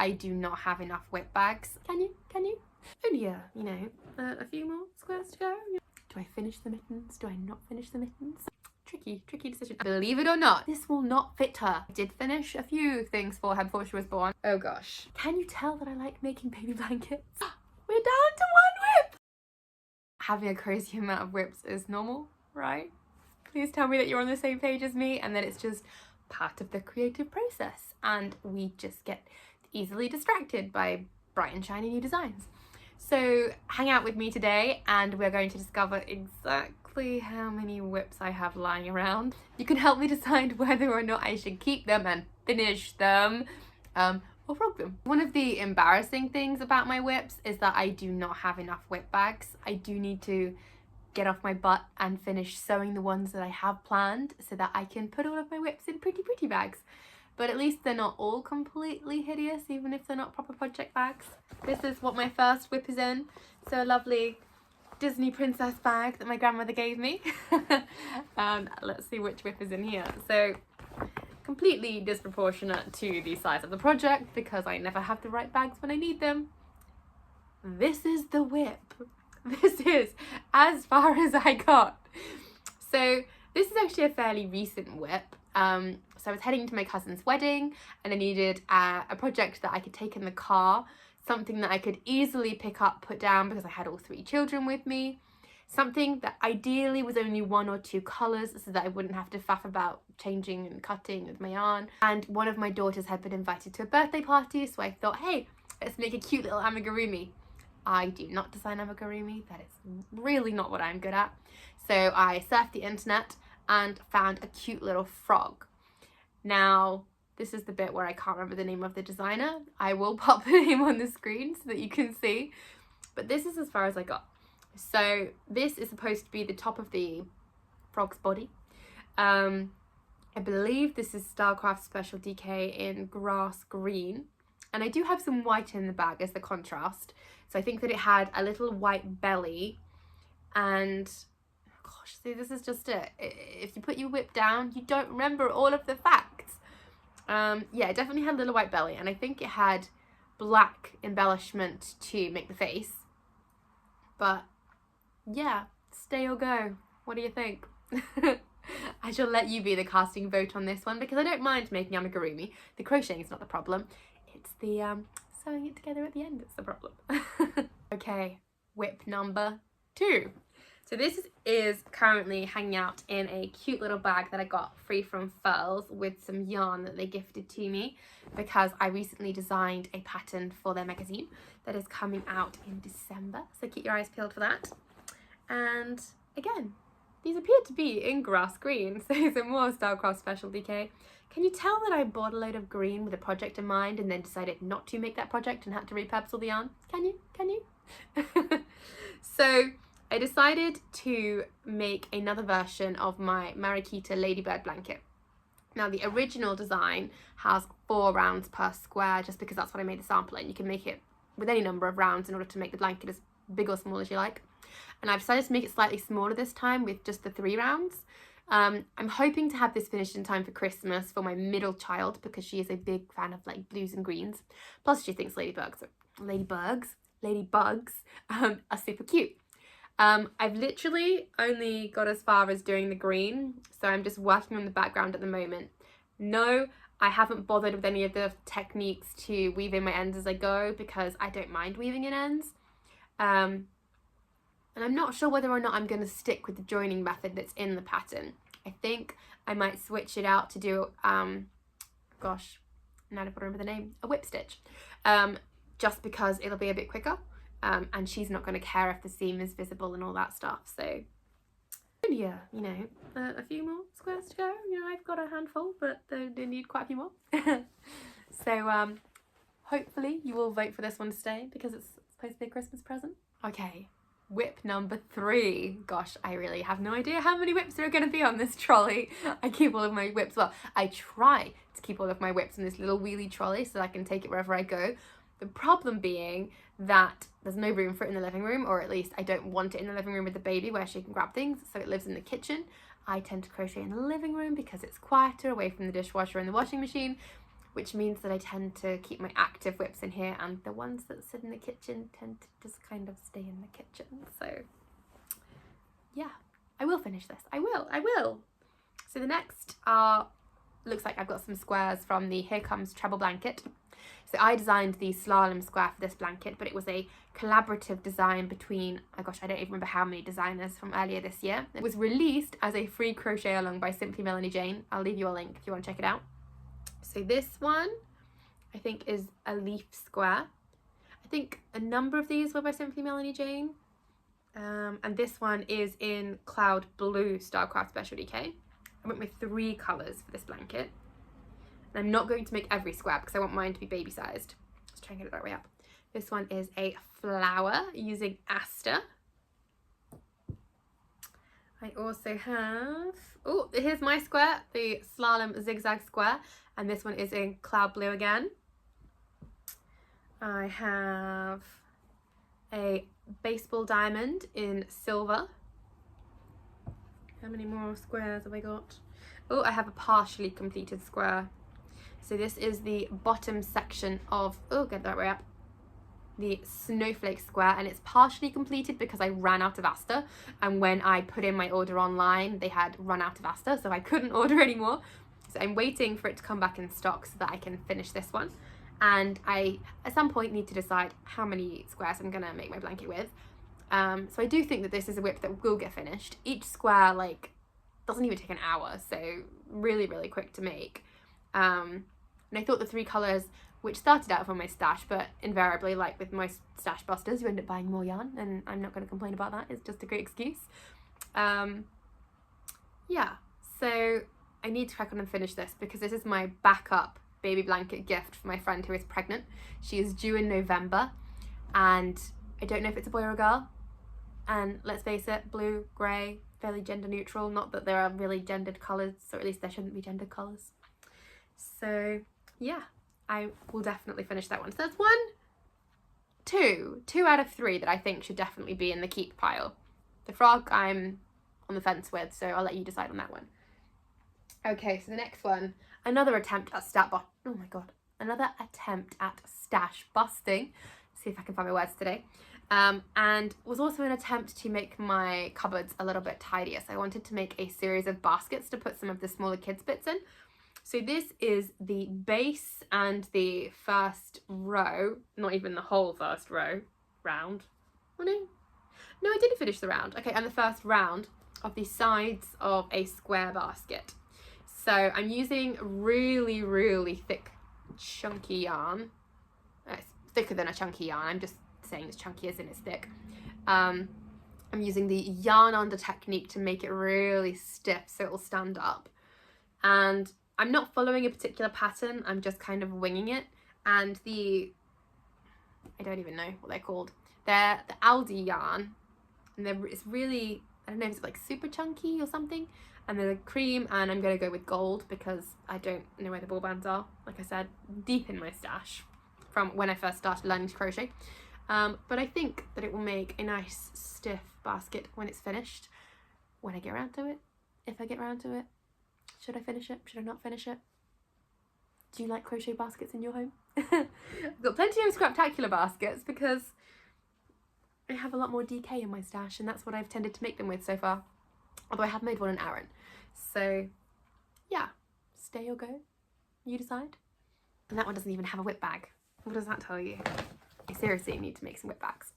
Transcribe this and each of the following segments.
I do not have enough WIP bags. Can you? Only a few more squares to go. Do I finish the mittens? Do I not finish the mittens? Tricky decision. Believe it or not, this will not fit her. I did finish a few things for her before she was born. Oh gosh. Can you tell that I like making baby blankets? We're down to 1 WIP! Having a crazy amount of WIPs is normal, right? Please tell me that you're on the same page as me and that it's just part of the creative process and we just get easily distracted by bright and shiny new designs. So hang out with me today and we're going to discover exactly how many WIPs I have lying around. You can help me decide whether or not I should keep them and finish them or frog them. One of the embarrassing things about my WIPs is that I do not have enough WIP bags. I do need to get off my butt and finish sewing the ones that I have planned so that I can put all of my WIPs in pretty bags. But at least they're not all completely hideous, even if they're not proper project bags. This is what my first WIP is in. So a lovely Disney princess bag that my grandmother gave me. And let's see which WIP is in here. So completely disproportionate to the size of the project because I never have the right bags when I need them. This is the WIP. This is as far as I got. So this is actually a fairly recent WIP. So I was heading to my cousin's wedding and I needed a project that I could take in the car, something that I could easily pick up, put down because I had all 3 children with me, something that ideally was only 1 or 2 colours so that I wouldn't have to faff about changing and cutting with my yarn. And one of my daughters had been invited to a birthday party, so I thought, hey, let's make a cute little amigurumi. I do not design amigurumi, that is really not what I'm good at. So I surfed the internet and found a cute little frog. Now, this is the bit where I can't remember the name of the designer. I will pop the name on the screen so that you can see. But this is as far as I got. So this is supposed to be the top of the frog's body. I believe this is Starcraft Special DK in grass green. And I do have some white in the bag as the contrast. So I think that it had a little white belly and gosh, see, this is just it. If you put your WIP down, you don't remember all of the facts. Yeah, it definitely had a little white belly, and I think it had black embellishment to make the face. But yeah, stay or go. What do you think? I shall let you be the casting vote on this one because I don't mind making amigurumi. The crocheting is not the problem. It's the sewing it together at the end that's the problem. Okay, WIP number 2. So this is currently hanging out in a cute little bag that I got free from Furls with some yarn that they gifted to me because I recently designed a pattern for their magazine that is coming out in December. So keep your eyes peeled for that. And again, these appear to be in grass green, so some more Starcraft Special DK. Can you tell that I bought a load of green with a project in mind and then decided not to make that project and had to repurpose all the yarn? Can you? So I decided to make another version of my Mariposa Ladybird blanket. Now the original design has 4 rounds per square just because that's what I made the sample in. You can make it with any number of rounds in order to make the blanket as big or small as you like. And I've decided to make it slightly smaller this time with just the 3 rounds. I'm hoping to have this finished in time for Christmas for my middle child because she is a big fan of like blues and greens. Plus she thinks ladybugs are super cute. I've literally only got as far as doing the green, so I'm just working on the background at the moment. No, I haven't bothered with any of the techniques to weave in my ends as I go because I don't mind weaving in ends. And I'm not sure whether or not I'm going to stick with the joining method that's in the pattern. I think I might switch it out to do, gosh, now I don't remember the name, a whip stitch, just because it'll be a bit quicker. And she's not going to care if the seam is visible and all that stuff. So yeah, a few more squares to go. I've got a handful, but they need quite a few more. So hopefully you will vote for this one to stay because it's supposed to be a Christmas present. Okay, WIP number 3. Gosh, I really have no idea how many WIPs there are going to be on this trolley. I keep all of my WIPs, well, I try to keep all of my WIPs in this little wheelie trolley so that I can take it wherever I go. The problem being that there's no room for it in the living room, or at least I don't want it in the living room with the baby where she can grab things, so it lives in the kitchen. I tend to crochet in the living room because it's quieter, away from the dishwasher and the washing machine, which means that I tend to keep my active WIPs in here, and the ones that sit in the kitchen tend to just kind of stay in the kitchen. So yeah, I will finish this. I will. So the next are, looks like I've got some squares from the Here Comes Treble blanket. So I designed the slalom square for this blanket, but it was a collaborative design between, oh gosh, I don't even remember how many designers from earlier this year. It was released as a free crochet along by Simply Melanie Jane. I'll leave you a link if you want to check it out. So this one, I think, is a leaf square. I think a number of these were by Simply Melanie Jane. And this one is in Cloud Blue Starcraft Special DK. I went with 3 colours for this blanket. And I'm not going to make every square because I want mine to be baby sized. Let's try and get it right way up. This one is a flower using aster. I also have, oh, here's my square, the slalom zigzag square. And this one is in Cloud Blue again. I have a baseball diamond in silver. How many more squares have I got? Oh, I have a partially completed square. So this is the bottom section of, oh, get that way up, the Snowflake square, and it's partially completed because I ran out of aster, and when I put in my order online they had run out of aster, so I couldn't order anymore. So I'm waiting for it to come back in stock so that I can finish this one, and I at some point need to decide how many squares I'm gonna make my blanket with. So I do think that this is a WIP that will get finished. Each square like doesn't even take an hour, so really quick to make. And I thought the 3 colours, which started out from my stash, but invariably, like with most stash busters, you end up buying more yarn, and I'm not going to complain about that. It's just a great excuse. Yeah, so I need to crack on and finish this because this is my backup baby blanket gift for my friend who is pregnant. She is due in November, and I don't know if it's a boy or a girl. And let's face it, blue, grey, fairly gender neutral. Not that there are really gendered colours, or at least there shouldn't be gendered colours. So yeah, I will definitely finish that one. So that's 2 out of 3 that I think should definitely be in the keep pile. The frog I'm on the fence with, so I'll let you decide on that one. Okay, so the next one, another attempt at another attempt at stash busting. See if I can find my words today. And was also an attempt to make my cupboards a little bit tidier. So I wanted to make a series of baskets to put some of the smaller kids bits in. So this is the base and the first row, not even the whole first row, round. Oh no, I didn't finish the round. Okay, and the first round of the sides of a square basket. So I'm using really thick, chunky yarn. It's thicker than a chunky yarn. I'm just saying it's chunky as in it's thick. I'm using the yarn under technique to make it really stiff so it'll stand up. And I'm not following a particular pattern, I'm just kind of winging it. And I don't even know what they're called. They're the Aldi yarn, and it's really, I don't know if it's like super chunky or something. And they're cream, and I'm gonna go with gold because I don't know where the ball bands are. Like I said, deep in my stash from when I first started learning to crochet. But I think that it will make a nice stiff basket when it's finished, when I get around to it, if I get around to it. Should I finish it? Should I not finish it? Do you like crochet baskets in your home? I've got plenty of scraptacular baskets because I have a lot more DK in my stash, and that's what I've tended to make them with so far. Although I have made one in Aaron. So yeah, stay or go, you decide. And that one doesn't even have a WIP bag. What does that tell you? I seriously need to make some WIP bags.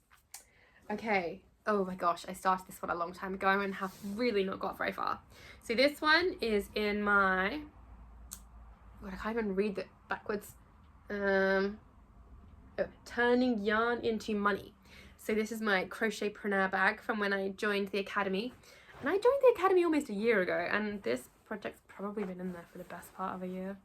Okay, oh my gosh, I started this one a long time ago and have really not got very far. So this one is in my, God, I can't even read it backwards. Turning yarn into money. So this is my crochetpreneur bag from when I joined the academy. And I joined the academy almost a year ago, and this project's probably been in there for the best part of a year.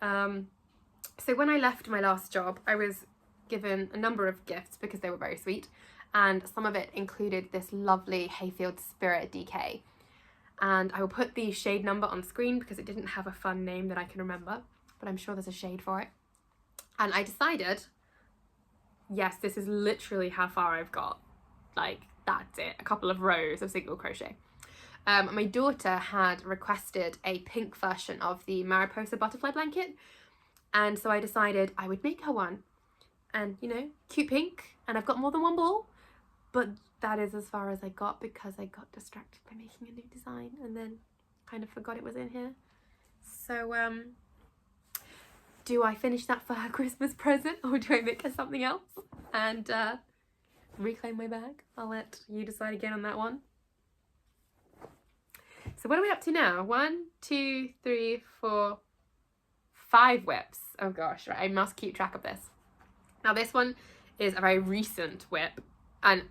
So when I left my last job, I was given a number of gifts because they were very sweet, and some of it included this lovely Hayfield Spirit DK. And I will put the shade number on screen because it didn't have a fun name that I can remember, but I'm sure there's a shade for it. And I decided, yes, this is literally how far I've got. Like, that's it, a couple of rows of single crochet. My daughter had requested a pink version of the Mariposa butterfly blanket, And so I decided I would make her one. And, you know, cute pink. And I've got more than one ball. But that is as far as I got because I got distracted by making a new design and then kind of forgot it was in here. So, do I finish that for her Christmas present or do I make her something else and reclaim my bag? I'll let you decide again on that one. So what are we up to now? 1, 2, 3, 4, 5 WIPs. Oh gosh, right, I must keep track of this. Now this one is a very recent WIP, and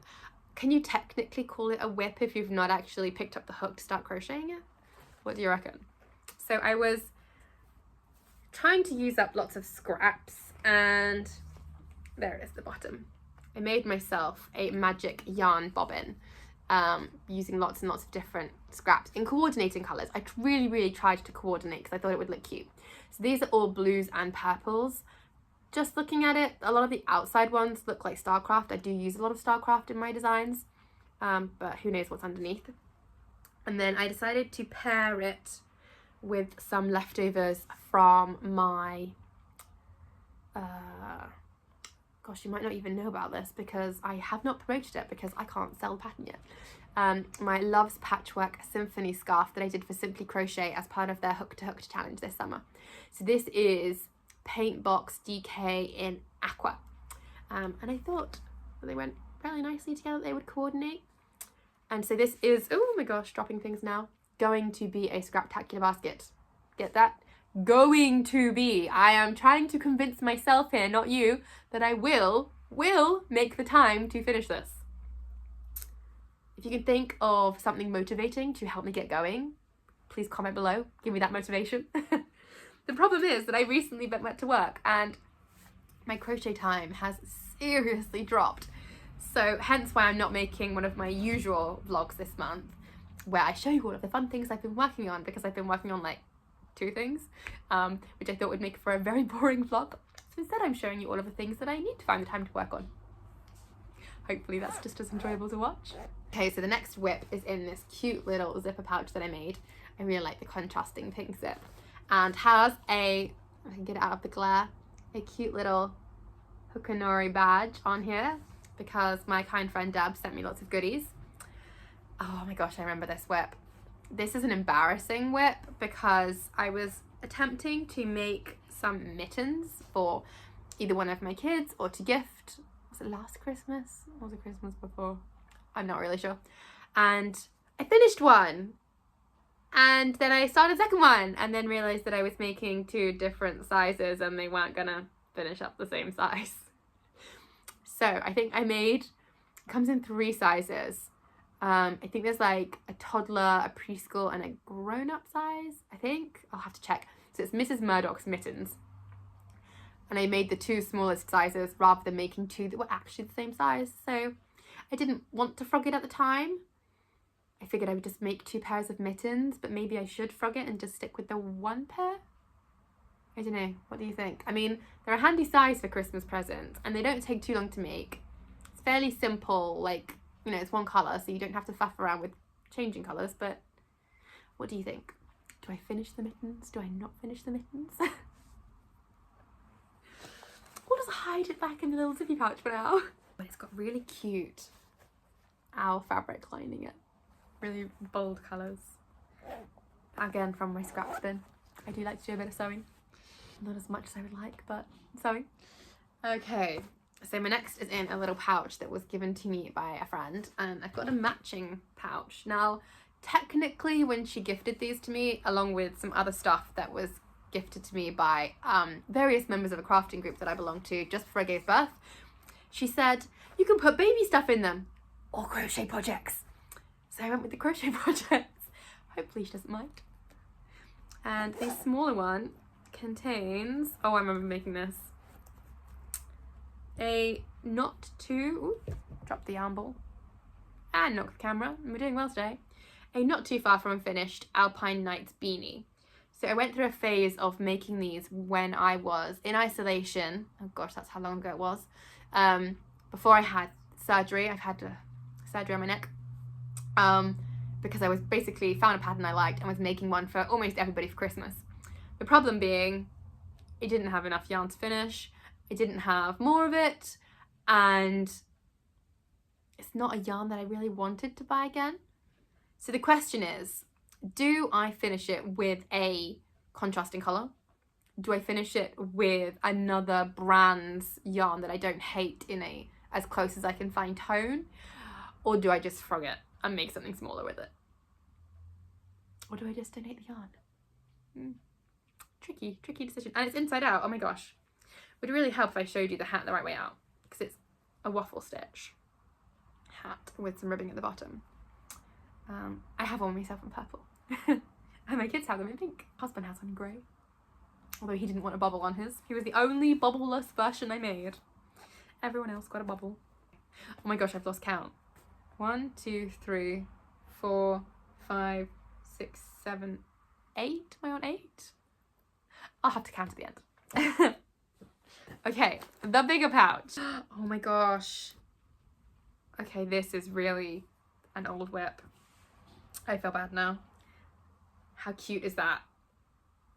can you technically call it a WIP if you've not actually picked up the hook to start crocheting it? What do you reckon? So I was trying to use up lots of scraps, and there it is, the bottom. I made myself a magic yarn bobbin using lots and lots of different scraps in coordinating colours. I really tried to coordinate because I thought it would look cute. So these are all blues and purples. Just looking at it, a lot of the outside ones look like Starcraft. I do use a lot of Starcraft in my designs, but who knows what's underneath. And then I decided to pair it with some leftovers from my, gosh, you might not even know about this because I have not promoted it because I can't sell the pattern yet. My Love's Patchwork Symphony scarf that I did for Simply Crochet as part of their Hook to Hook challenge this summer. So this is Paint Box DK in Aqua. And I thought they went really nicely together, they would coordinate. And so this is, oh my gosh, dropping things now, going to be a Scraptacular basket. Get that? Going to be. I am trying to convince myself here, not you, that I will make the time to finish this. If you can think of something motivating to help me get going, please comment below. Give me that motivation. The problem is that I recently went to work and my crochet time has seriously dropped. So hence why I'm not making one of my usual vlogs this month where I show you all of the fun things I've been working on, because I've been working on like 2 things, which I thought would make for a very boring vlog. So instead I'm showing you all of the things that I need to find the time to work on. Hopefully that's just as enjoyable to watch. Okay, so the next WIP is in this cute little zipper pouch that I made. I really like the contrasting pink zip. And has a, I can get it out of the glare, a cute little Hukanori badge on here because my kind friend Deb sent me lots of goodies. Oh my gosh, I remember this WIP. This is an embarrassing WIP because I was attempting to make some mittens for either one of my kids or to gift. Was it last Christmas? Or was it Christmas before? I'm not really sure. And I finished one. And then I started a second one and then realised that I was making 2 different sizes and they weren't gonna finish up the same size. So I think I made, it comes in 3 sizes. I think there's like a toddler, a preschool and a grown-up size, I think. I'll have to check. So it's Mrs. Murdoch's mittens. And I made the 2 smallest sizes rather than making 2 that were actually the same size. So I didn't want to frog it at the time. I figured I would just make 2 pairs of mittens, but maybe I should frog it and just stick with the 1 pair. I don't know, what do you think? I mean, they're a handy size for Christmas presents and they don't take too long to make. It's fairly simple, like, you know, it's 1 colour, so you don't have to faff around with changing colours, but what do you think? Do I finish the mittens? Do I not finish the mittens? We'll just hide it back in the little zippy pouch for now. But it's got really cute owl fabric lining it. Really bold colours. Again, from my scrap bin. I do like to do a bit of sewing. Not as much as I would like, but sewing. Okay, so my next is in a little pouch that was given to me by a friend, and I've got a matching pouch. Now, technically when she gifted these to me, along with some other stuff that was gifted to me by various members of a crafting group that I belong to just before I gave birth, she said, you can put baby stuff in them, or crochet projects. So I went with the crochet projects. Hopefully she doesn't mind. And the smaller one contains, oh I remember making this, a not too, ooh, drop the yarn ball, and knock the camera, and we're doing well today, a not too far from finished Alpine Knights beanie. So I went through a phase of making these when I was in isolation. Oh gosh, that's how long ago it was. Before I had surgery, I've had surgery on my neck. Because I was basically found a pattern I liked and was making one for almost everybody for Christmas. The problem being, it didn't have enough yarn to finish. I didn't have more of it, and it's not a yarn that I really wanted to buy again. So the question is, do I finish it with a contrasting colour? Do I finish it with another brand's yarn that I don't hate in a as close as I can find tone? Or do I just frog it and make something smaller with it? Or do I just donate the yarn? Tricky decision. And it's inside out, oh my gosh. Would really help if I showed you the hat the right way out, because it's a waffle stitch hat with some ribbing at the bottom. I have one myself in purple. And my kids have them in pink. Husband has one in grey. Although he didn't want a bubble on his. He was the only bubbleless version I made. Everyone else got a bubble. Oh my gosh, I've lost count. 1, 2, 3, 4, 5, 6, 7, 8. Am I on 8? I'll have to count at the end. Okay, the bigger pouch. Oh my gosh. Okay, this is really an old WIP. I feel bad now. How cute is that?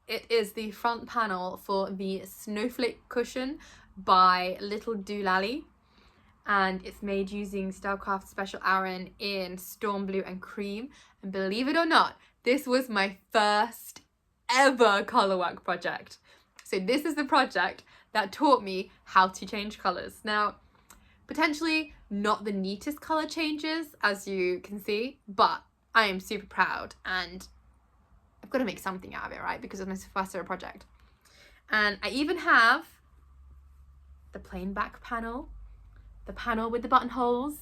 It is the front panel for the Snowflake cushion by Little Doolally, and it's made using Stylecraft Special Aran in Storm Blue and Cream. And believe it or not, this was my first ever colourwork project. So this is the project that taught me how to change colours. Now, potentially not the neatest colour changes, as you can see, but I am super proud, and I've got to make something out of it, right? Because it's my first ever project. And I even have the plain back panel, the panel with the buttonholes.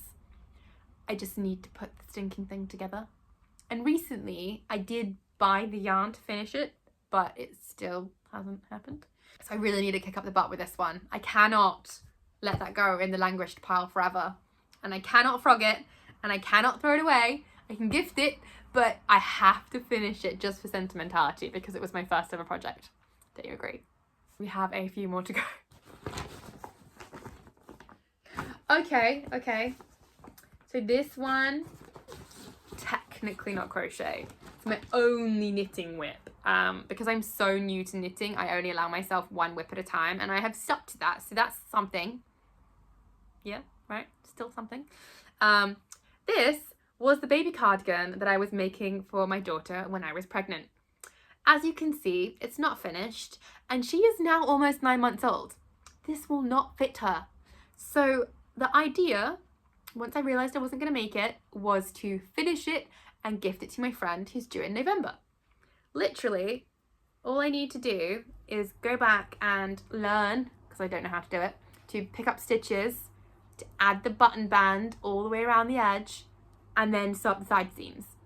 I just need to put the stinking thing together. And recently I did buy the yarn to finish it, but it still hasn't happened. So I really need to kick up the butt with this one. I cannot let that go in the languished pile forever. And I cannot frog it, and I cannot throw it away. I can gift it, but I have to finish it just for sentimentality because it was my first ever project. Do you agree? We have a few more to go. Okay. So this one, technically not crochet. It's my only knitting WIP. Because I'm so new to knitting, I only allow myself one WIP at a time, and I have stuck to that. So that's something. Yeah, right? Still something. This was the baby cardigan that I was making for my daughter when I was pregnant. As you can see, it's not finished, and she is now almost 9 months old. This will not fit her. So the idea, once I realized I wasn't going to make it, was to finish it and gift it to my friend who's due in November. Literally, all I need to do is go back and learn, because I don't know how to do it, to pick up stitches, to add the button band all the way around the edge, and then sew up the side seams.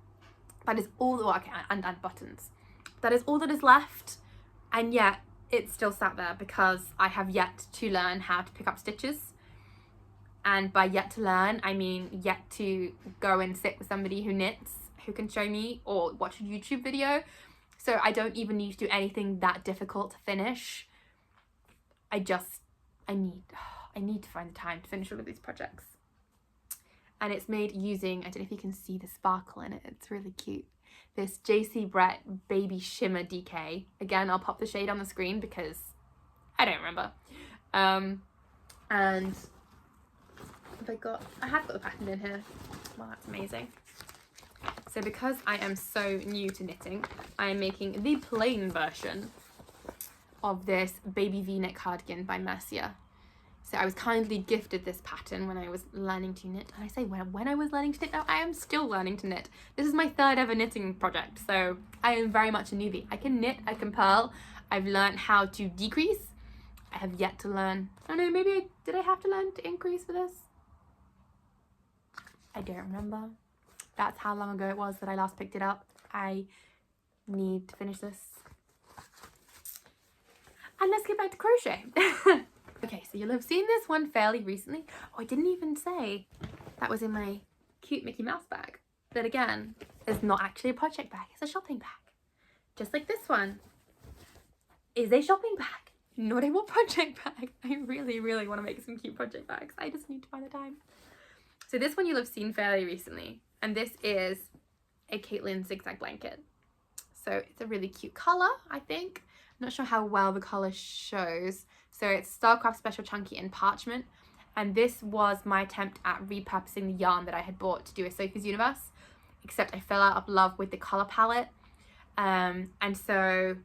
That is all, and buttons. That is all that is left, and yet it's still sat there because I have yet to learn how to pick up stitches. And by yet to learn, I mean yet to go and sit with somebody who knits, who can show me, or watch a YouTube video. So I don't even need to do anything that difficult to finish. I need to find the time to finish all of these projects. And it's made using, I don't know if you can see the sparkle in it, it's really cute. This JC Brett Baby Shimmer DK. Again, I'll pop the shade on the screen because I don't remember. And I have got the pattern in here. Well, that's amazing. So because I am so new to knitting, I am making the plain version of this baby V-neck cardigan by Mercia. So I was kindly gifted this pattern when I was learning to knit. And I say when I was learning to knit, now I am still learning to knit. This is my third ever knitting project, so I am very much a newbie. I can knit, I can purl, I've learned how to decrease. I have yet to learn, I don't know, maybe did I have to learn to increase for this? I don't remember. That's how long ago it was that I last picked it up. I need to finish this. And let's get back to crochet. Okay, so you'll have seen this one fairly recently. Oh, I didn't even say that was in my cute Mickey Mouse bag. That again, is not actually a project bag, it's a shopping bag. Just like this one is a shopping bag, not a project bag. I really, really want to make some cute project bags. I just need to find the time. So this one you'll have seen fairly recently, and this is a Caitlyn zigzag blanket. So it's a really cute color, I think. not sure how well the colour shows. So it's Starcraft Special Chunky in Parchment. And this was my attempt at repurposing the yarn that I had bought to do a Sophie's Universe. Except I fell out of love with the colour palette. And so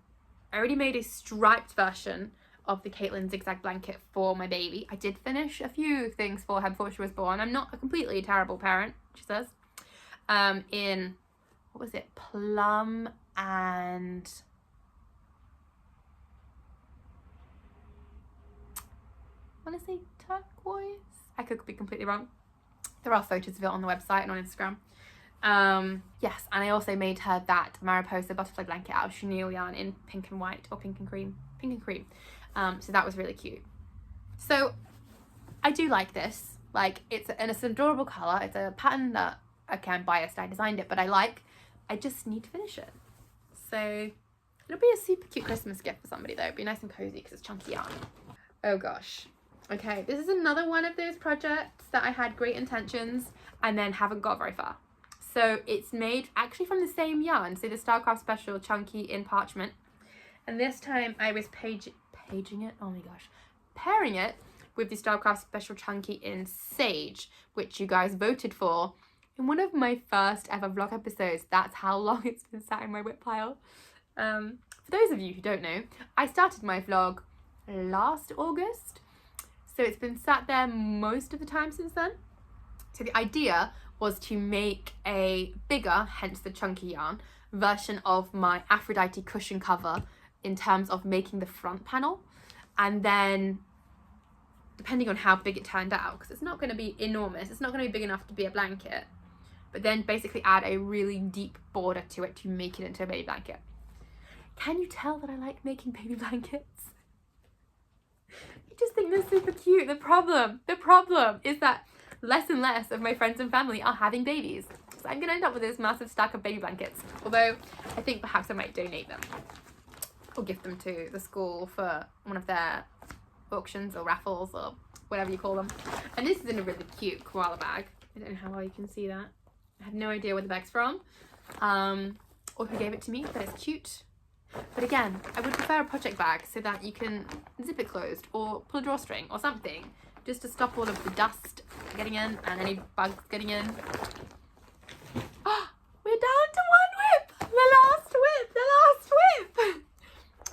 I already made a striped version of the Caitlyn zigzag blanket for my baby. I did finish a few things for her before she was born. I'm not a completely terrible parent, she says. In, what was it, plum and... I want to say turquoise? I could be completely wrong. There are photos of it on the website and on Instagram. Yes, and I also made her that Mariposa butterfly blanket out of chenille yarn in pink and white, or pink and cream. So that was really cute. So I do like this. Like, it's an adorable colour. It's a pattern that, okay, I'm biased, I designed it, but I just need to finish it. So it'll be a super cute Christmas gift for somebody though. It'll be nice and cozy because it's chunky yarn. Oh gosh. Okay, this is another one of those projects that I had great intentions and then haven't got very far. So it's made actually from the same yarn, so the Starcraft Special Chunky in Parchment. And this time I was pairing it with the Starcraft Special Chunky in Sage, which you guys voted for in one of my first ever vlog episodes. That's how long it's been sat in my WIP pile. For those of you who don't know, I started my vlog last August. So it's been sat there most of the time since then. So the idea was to make a bigger, hence the chunky yarn, version of my Aphrodite cushion cover in terms of making the front panel. And then, depending on how big it turned out, because it's not going to be enormous, it's not going to be big enough to be a blanket, but then basically add a really deep border to it to make it into a baby blanket. Can you tell that I like making baby blankets? I just think they're super cute. The problem is that less and less of my friends and family are having babies. So I'm going to end up with this massive stack of baby blankets. Although I think perhaps I might donate them or give them to the school for one of their auctions or raffles or whatever you call them. And this is in a really cute koala bag. I don't know how well you can see that. I have no idea where the bag's from or who gave it to me, but it's cute. But again, I would prefer a project bag so that you can zip it closed or pull a drawstring or something just to stop all of the dust getting in and any bugs getting in. Oh, we're down to one WIP! The last WIP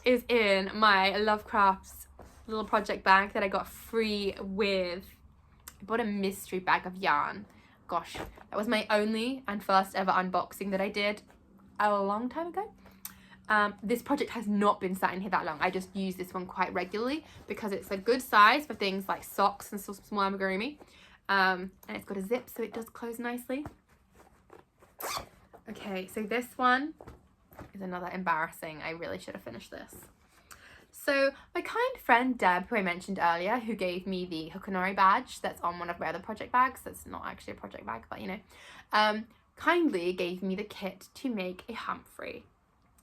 is in my Lovecraft's little project bag that I got free with, I bought a mystery bag of yarn. Gosh, that was my only and first ever unboxing that I did a long time ago. This project has not been sat in here that long. I just use this one quite regularly because it's a good size for things like socks and some small amigurumi. And it's got a zip so it does close nicely. Okay, so this one is another embarrassing. I really should have finished this. So my kind friend Deb, who I mentioned earlier, who gave me the Hukanori badge that's on one of my other project bags, that's not actually a project bag, but you know, kindly gave me the kit to make a Humphrey.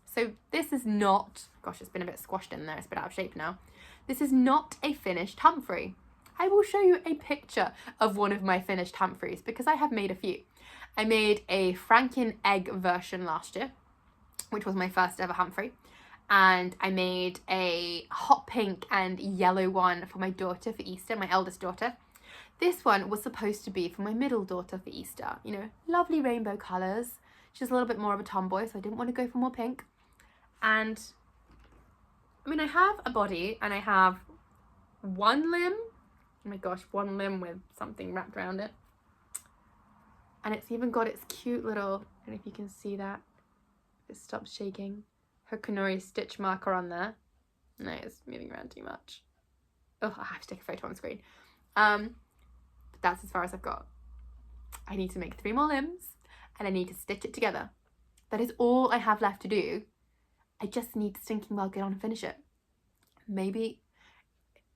So this is not, gosh, it's been a bit squashed in there, it's a bit out of shape now. This is not a finished Humphrey. I will show you a picture of one of my finished Humphreys because I have made a few. I made a Franken egg version last year, which was my first ever Humphrey. And I made a hot pink and yellow one for my daughter for Easter, my eldest daughter. This one was supposed to be for my middle daughter for Easter. You know, lovely rainbow colours. She's a little bit more of a tomboy, so I didn't want to go for more pink. And I mean, I have a body and I have one limb. Oh my gosh, one limb with something wrapped around it. And it's even got its cute little, I don't know if you can see that. It stops shaking. Hukanori stitch marker on there. No, it's moving around too much. Oh, I have to take a photo on screen. But that's as far as I've got. I need to make 3 more limbs and I need to stitch it together. That is all I have left to do. I just need to stinking well get on and finish it. Maybe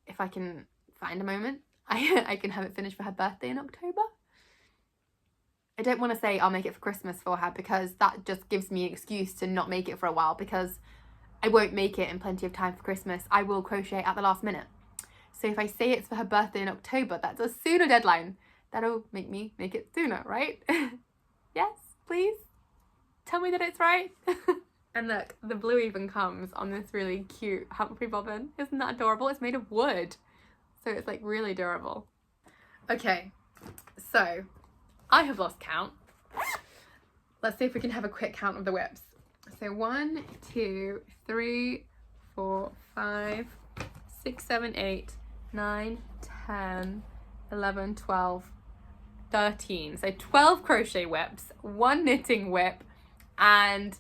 if I can find a moment, I can have it finished for her birthday in October. I don't want to say I'll make it for Christmas for her because that just gives me an excuse to not make it for a while because I won't make it in plenty of time for Christmas. I will crochet at the last minute. So if I say it's for her birthday in October, that's a sooner deadline. That'll make me make it sooner, right? Yes, please? Tell me that it's right. And look, the blue even comes on this really cute Humphrey bobbin. Isn't that adorable? It's made of wood, so it's like really durable. Okay, so I have lost count. Let's see if we can have a quick count of the WIPs. So 1, 2, 3, 4, 5, 6, 7, 8, 9, 10, 11, 12, 13. So 12 crochet WIPs, 1 knitting WIP, and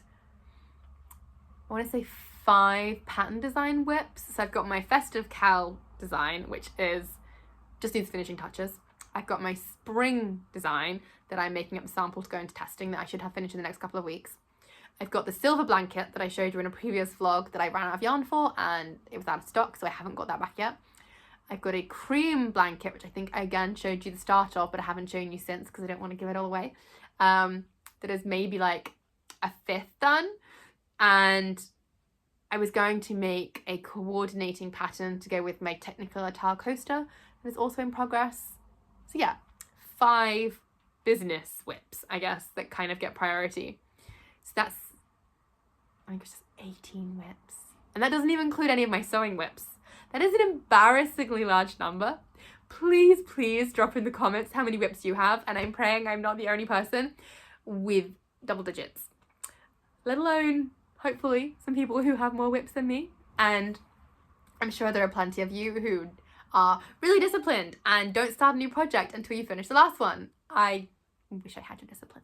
I want to say 5 pattern design WIPs. So I've got my festive cowl design, which just needs finishing touches. I've got my spring design that I'm making up a sample to go into testing that I should have finished in the next couple of weeks. I've got the silver blanket that I showed you in a previous vlog that I ran out of yarn for, and it was out of stock, so I haven't got that back yet. I've got a cream blanket, which I think I again showed you the start of, but I haven't shown you since because I don't want to give it all away. That is maybe like a 5th done. And I was going to make a coordinating pattern to go with my Technicolor tile coaster that is also in progress. So yeah, 5 business WIPs, I guess, that kind of get priority. So that's, I think it's just 18 WIPs. And that doesn't even include any of my sewing WIPs. That is an embarrassingly large number. Please, please drop in the comments how many WIPs you have. And I'm praying I'm not the only person with double digits. Let alone, hopefully, some people who have more WIPs than me. And I'm sure there are plenty of you who are really disciplined and don't start a new project until you finish the last one. I wish I had your discipline.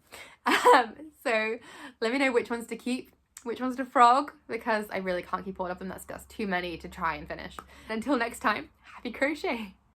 So let me know which ones to keep, which ones to frog, because I really can't keep all of them. That's just too many to try and finish. Until next time, happy crochet!